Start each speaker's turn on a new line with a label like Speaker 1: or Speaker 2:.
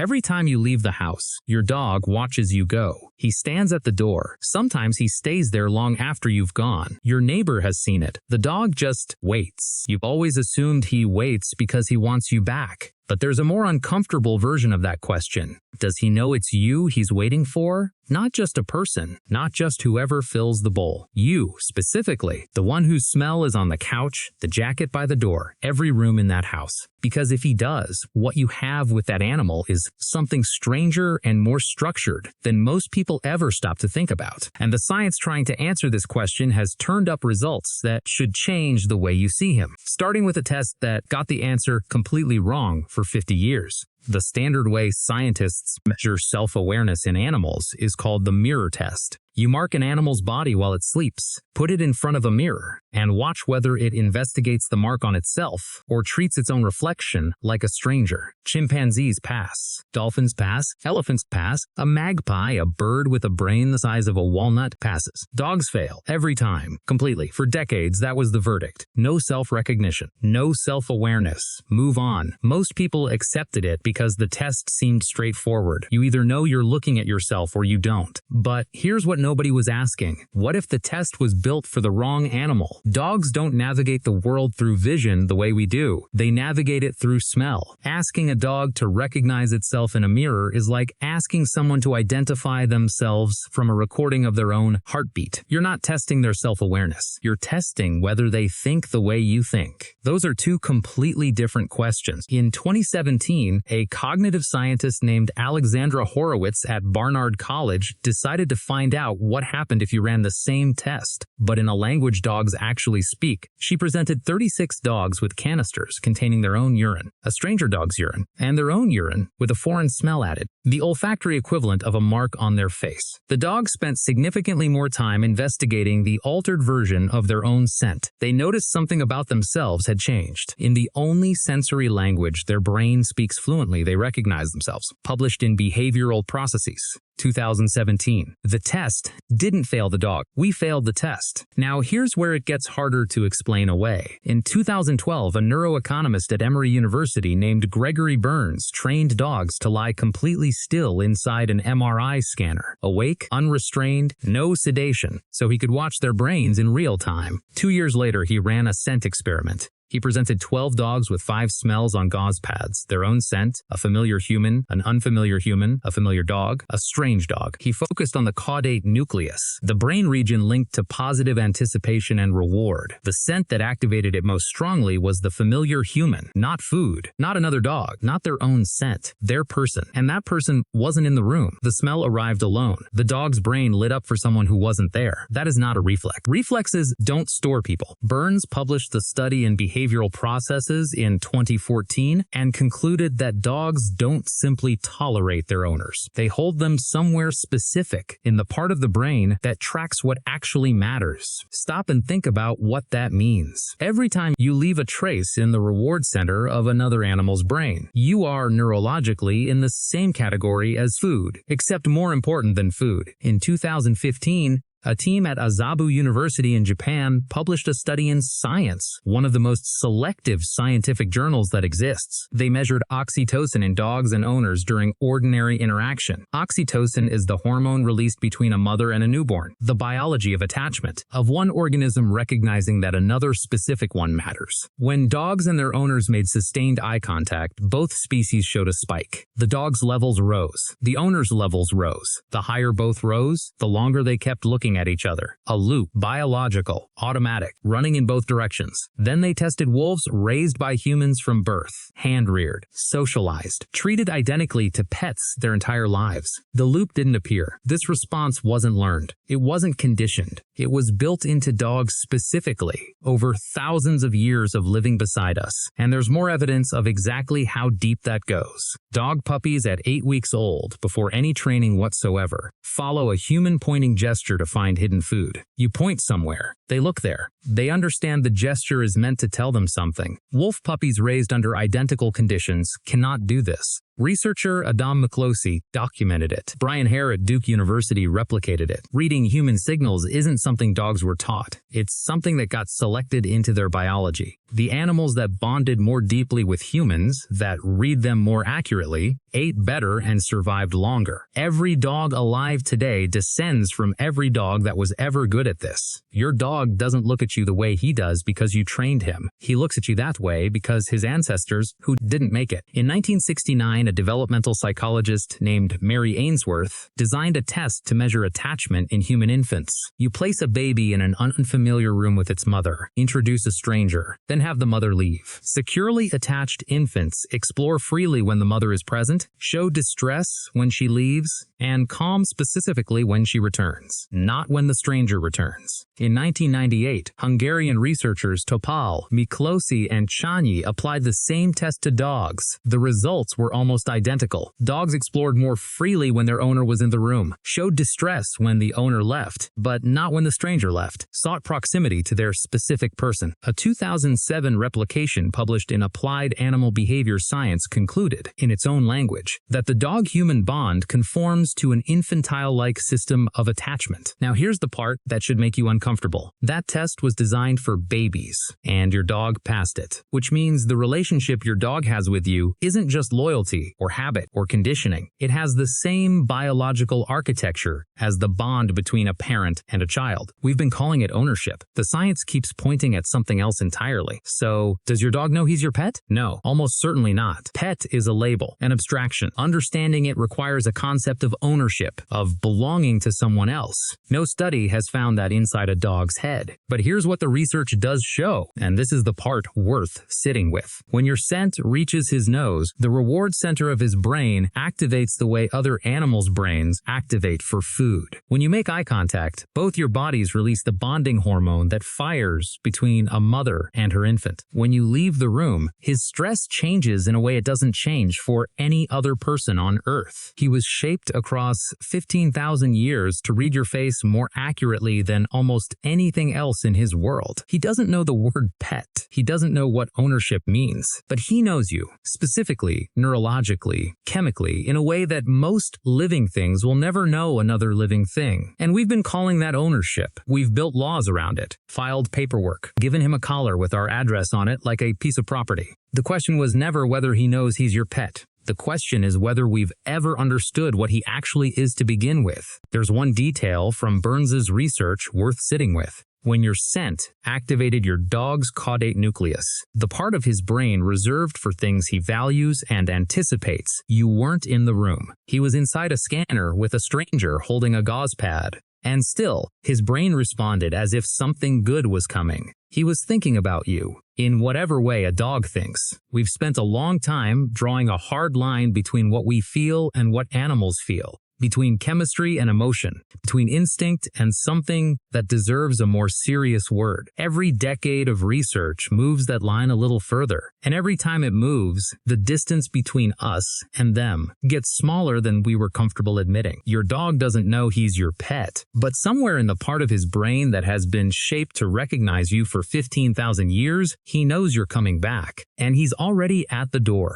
Speaker 1: Every time you leave the house, your dog watches you go. He stands at the door. Sometimes he stays there long after you've gone. Your neighbor has seen it. The dog just waits. You've always assumed he waits because he wants you back. But there's a more uncomfortable version of that question. Does he know it's you he's waiting for? Not just a person, not just whoever fills the bowl. You, specifically, the one whose smell is on the couch, the jacket by the door, every room in that house. Because if he does, what you have with that animal is something stranger and more structured than most people ever stop to think about. And the science trying to answer this question has turned up results that should change the way you see him. Starting with a test that got the answer completely wrong for 50 years. The standard way scientists measure self-awareness in animals is called the mirror test. You mark an animal's body while it sleeps, put it in front of a mirror, and watch whether it investigates the mark on itself or treats its own reflection like a stranger. Chimpanzees pass. Dolphins pass. Elephants pass. A magpie, a bird with a brain the size of a walnut, passes. Dogs fail every time, completely. For decades, that was the verdict. No self-recognition. No self-awareness. Move on. Most people accepted it because the test seemed straightforward. You either know you're looking at yourself or you don't. But here's what nobody was asking. What if the test was built for the wrong animal? Dogs don't navigate the world through vision the way we do. They navigate it through smell. Asking a dog to recognize itself in a mirror is like asking someone to identify themselves from a recording of their own heartbeat. You're not testing their self-awareness. You're testing whether they think the way you think. Those are two completely different questions. In 2017, a cognitive scientist named Alexandra Horowitz at Barnard College decided to find out what happened if you ran the same test, but in a language dogs actually speak. She presented 36 dogs with canisters containing their own urine, a stranger dog's urine, and their own urine with a foreign smell added, the olfactory equivalent of a mark on their face. The dogs spent significantly more time investigating the altered version of their own scent. They noticed something about themselves had changed. In the only sensory language their brain speaks fluently, they recognize themselves. Published in Behavioral Processes, 2017. The test didn't fail the dog. We failed the test. Now here's where it gets harder to explain away. In 2012, a neuroeconomist at Emory University named Gregory Burns trained dogs to lie completely still inside an MRI scanner, awake, unrestrained, no sedation, so he could watch their brains in real time. 2 years later, he ran a scent experiment. He presented 12 dogs with 5 smells on gauze pads, their own scent, a familiar human, an unfamiliar human, a familiar dog, a strange dog. He focused on the caudate nucleus, the brain region linked to positive anticipation and reward. The scent that activated it most strongly was the familiar human, not food, not another dog, not their own scent, their person. And that person wasn't in the room. The smell arrived alone. The dog's brain lit up for someone who wasn't there. That is not a reflex. Reflexes don't store people. Burns published the study in Behavioral Processes in 2014 and concluded that dogs don't simply tolerate their owners. They hold them somewhere specific in the part of the brain that tracks what actually matters. Stop and think about what that means. Every time you leave a trace in the reward center of another animal's brain, you are neurologically in the same category as food, except more important than food. In 2015, a team at Azabu University in Japan published a study in Science, one of the most selective scientific journals that exists. They measured oxytocin in dogs and owners during ordinary interaction. Oxytocin is the hormone released between a mother and a newborn, the biology of attachment, of one organism recognizing that another specific one matters. When dogs and their owners made sustained eye contact, both species showed a spike. The dogs' levels rose. The owners' levels rose. The higher both rose, the longer they kept looking at each other. A loop, biological, automatic, running in both directions. Then they tested wolves raised by humans from birth, hand-reared, socialized, treated identically to pets their entire lives. The loop didn't appear. This response wasn't learned. It wasn't conditioned. It was built into dogs specifically over thousands of years of living beside us. And there's more evidence of exactly how deep that goes. Dog puppies at 8 weeks old, before any training whatsoever, follow a human pointing gesture to find hidden food. You point somewhere. They look there. They understand the gesture is meant to tell them something. Wolf puppies raised under identical conditions cannot do this. Researcher Adam McCloskey documented it. Brian Hare at Duke University replicated it. Reading human signals isn't something dogs were taught. It's something that got selected into their biology. The animals that bonded more deeply with humans, that read them more accurately, ate better and survived longer. Every dog alive today descends from every dog that was ever good at this. Your dog doesn't look at you the way he does because you trained him. He looks at you that way because his ancestors who didn't make it. In 1969, a developmental psychologist named Mary Ainsworth designed a test to measure attachment in human infants. You place a baby in an unfamiliar room with its mother, introduce a stranger, then have the mother leave. Securely attached infants explore freely when the mother is present, show distress when she leaves, and calm specifically when she returns, not when the stranger returns. In 1998, Hungarian researchers Topal, Miklosi, and Csányi applied the same test to dogs. The results were almost identical. Dogs explored more freely when their owner was in the room, showed distress when the owner left, but not when the stranger left, sought proximity to their specific person. A 2007 replication published in Applied Animal Behavior Science concluded, in its own language, that the dog-human bond conforms to an infantile-like system of attachment. Now here's the part that should make you uncomfortable. That test was designed for babies, and your dog passed it, which means the relationship your dog has with you isn't just loyalty or habit or conditioning. It has the same biological architecture as the bond between a parent and a child. We've been calling it ownership. The science keeps pointing at something else entirely. So, does your dog know he's your pet? No, almost certainly not. Pet is a label, an abstraction. Understanding it requires a concept of ownership, of belonging to someone else. No study has found that inside a dog's head. But here's what the research does show, and this is the part worth sitting with. When your scent reaches his nose, the reward center of his brain activates the way other animals' brains activate for food. When you make eye contact, both your bodies release the bonding hormone that fires between a mother and her infant. When you leave the room, his stress changes in a way it doesn't change for any other person on Earth. He was shaped across 15,000 years to read your face more accurately than almost anything else in his world. He doesn't know the word pet. He doesn't know what ownership means. But he knows you, specifically, neurologically, chemically, in a way that most living things will never know another living thing. And we've been calling that ownership. We've built laws around it, filed paperwork, given him a collar with our address on it like a piece of property. The question was never whether he knows he's your pet. The question is whether we've ever understood what he actually is to begin with. There's one detail from Burns's research worth sitting with. When your scent activated your dog's caudate nucleus, the part of his brain reserved for things he values and anticipates, you weren't in the room. He was inside a scanner with a stranger holding a gauze pad. And still, his brain responded as if something good was coming. He was thinking about you, in whatever way a dog thinks. We've spent a long time drawing a hard line between what we feel and what animals feel, between chemistry and emotion, between instinct and something that deserves a more serious word. Every decade of research moves that line a little further, and every time it moves, the distance between us and them gets smaller than we were comfortable admitting. Your dog doesn't know he's your pet, but somewhere in the part of his brain that has been shaped to recognize you for 15,000 years, he knows you're coming back, and he's already at the door.